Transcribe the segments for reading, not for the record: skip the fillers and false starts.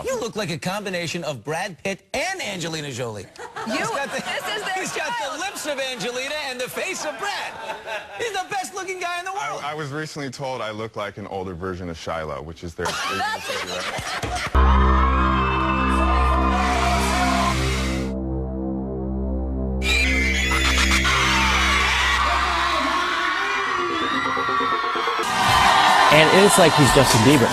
You look like a combination of Brad Pitt and Angelina Jolie. He's got the lips of Angelina and the face of Brad. He's the best looking guy in the world. I was recently told I look like an older version of Shiloh, which is their... And it's like he's Justin Bieber.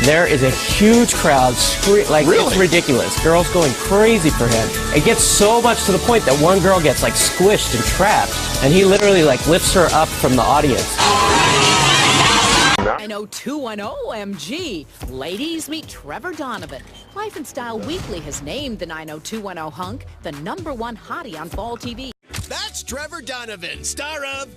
There is a huge crowd, it's ridiculous. Girls going crazy for him. It gets so much to the point that one girl gets like squished and trapped, and he literally like lifts her up from the audience. 90210 OMG. Ladies, meet Trevor Donovan. Life and Style Weekly has named the 90210 hunk the #1 hottie on fall TV. That's Trevor Donovan, star of...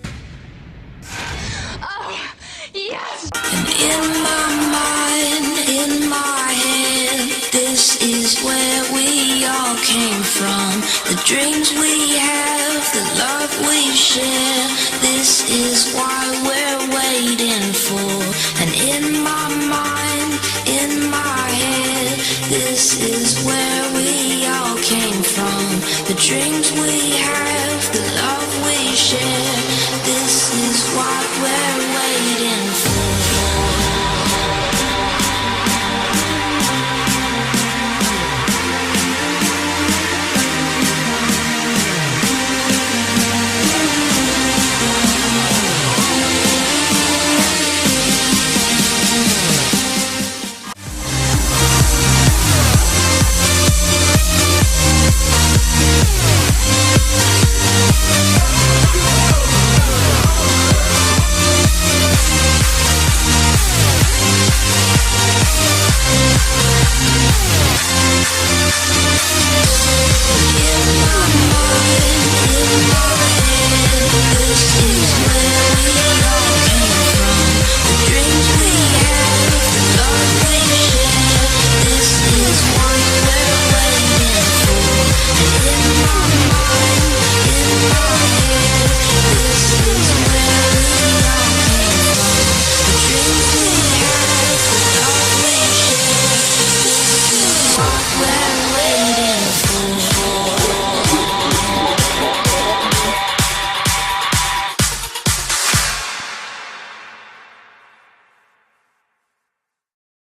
Oh, yes! And in my mind, in my head, this is where we all came from. The dreams we have, the love we share, this is why we're waiting for. And in my mind, in my head, this is where we all came from. The dreams we have, the love we share.